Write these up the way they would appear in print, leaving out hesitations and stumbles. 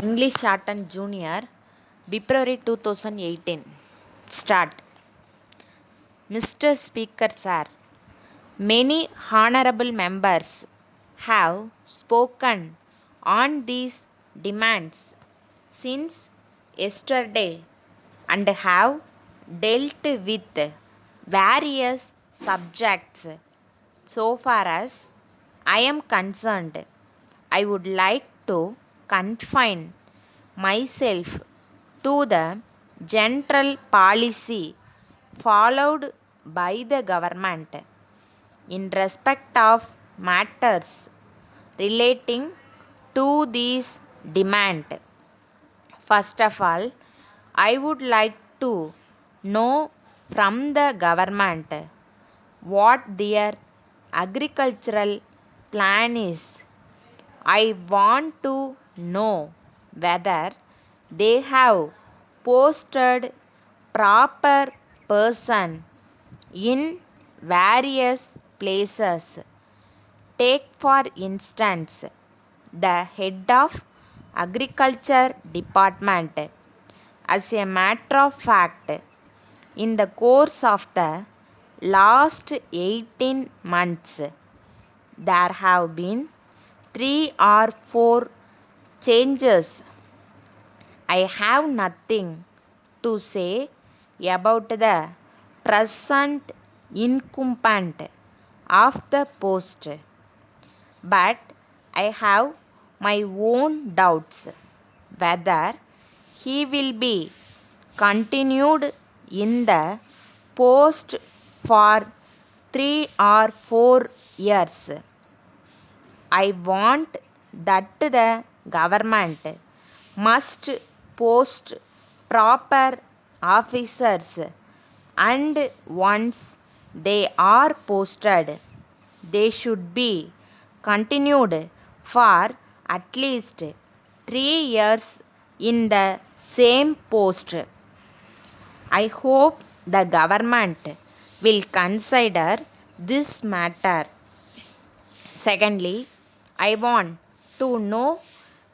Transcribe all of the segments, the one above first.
English Shorthand Junior, February 2018. Start. Mr. Speaker Sir, many honorable members have spoken on these demands since yesterday and have dealt with various subjects. So far as I am concerned, I would like to confine myself to the general policy followed by the government in respect of matters relating to these demand. First of all, I would like to know from the government what their agricultural plan is. I want to know whether they have posted proper person in various places. Take for instance the head of agriculture department. As a matter of fact, in the course of the last 18 months, there have been 3 or 4 changes. I have nothing to say about the present incumbent of the post, but I have my own doubts whether he will be continued in the post for 3 or 4 years. I want that the government must post proper officers, and once they are posted, they should be continued for at least 3 years in the same post. I hope the government will consider this matter. Secondly, I want to know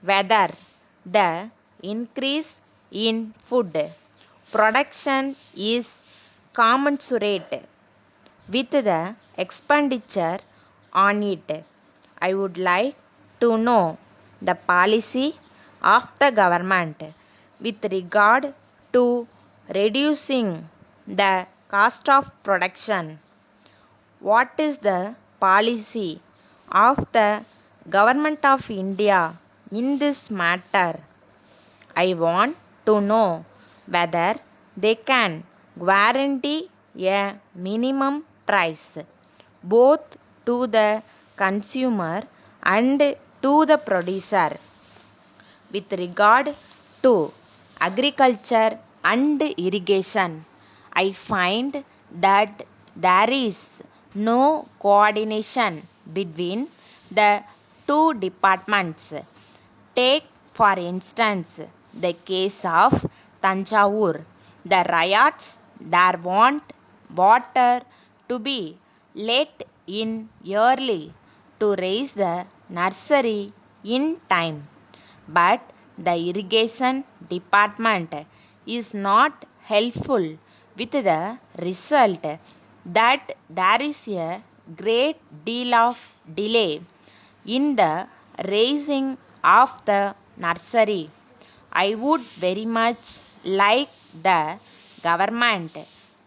whether the increase in food production is commensurate with the expenditure on it. I would like to know the policy of the government with regard to reducing the cost of production. What is the policy of the Government of India in this matter? I want to know whether they can guarantee a minimum price both to the consumer and to the producer. With regard to agriculture and irrigation, I find that there is no coordination between the two departments. Take, for instance, the case of Tanjavur. The riots there want water to be let in early to raise the nursery in time, but the irrigation department is not helpful, with the result that there is a great deal of delay in the raising of the nursery. I would very much like the government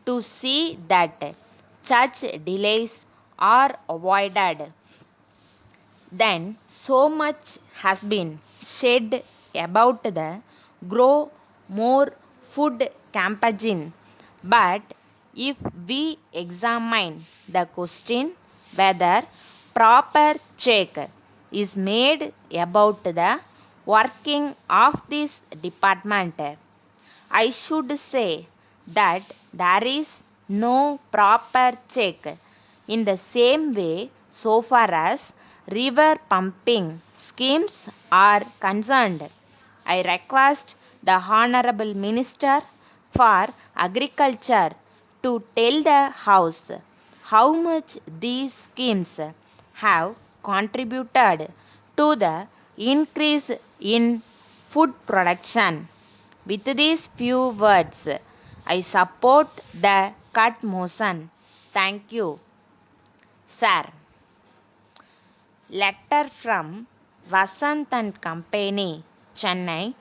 to see that such delays are avoided. Then so much has been said about the grow more food campaign, but if we examine the question whether proper check is made about the working of this department, I should say that there is no proper check. In the same way, so far as river pumping schemes are concerned, I request the Honorable Minister for Agriculture to tell the House how much these schemes have contributed to the increase in food production. With these few words, I support the cut motion. Thank you, sir. Letter from Vasant and Company, Chennai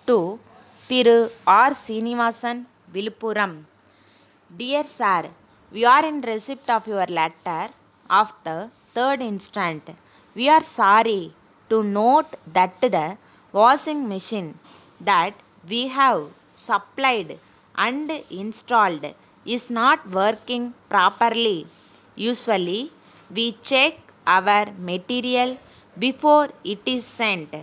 to Thiru R. Srinivasan, Viluppuram. Dear Sir, we are in receipt of your letter of the third instant. We are sorry to note that the washing machine that we have supplied and installed is not working properly. Usually, we check our material before it is sent.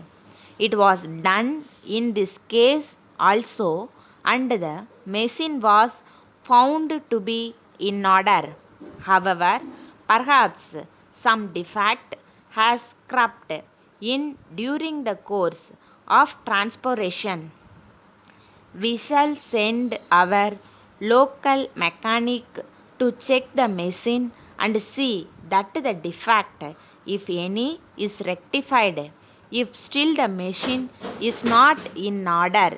It was done in this case also, and the machine was found to be in order. However, perhaps some defect has crept in during the course of transportation. We shall send our local mechanic to check the machine and see that the defect, if any, is rectified. If still the machine is not in order,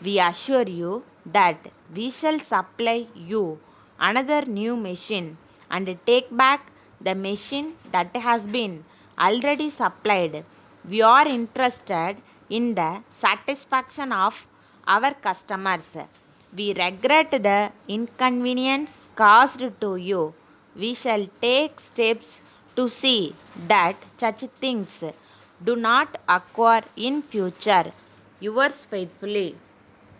we assure you that we shall supply you another new machine and take back the machine that has been already supplied. We are interested in the satisfaction of our customers. We regret the inconvenience caused to you. We shall take steps to see that such things do not occur in future. Yours faithfully,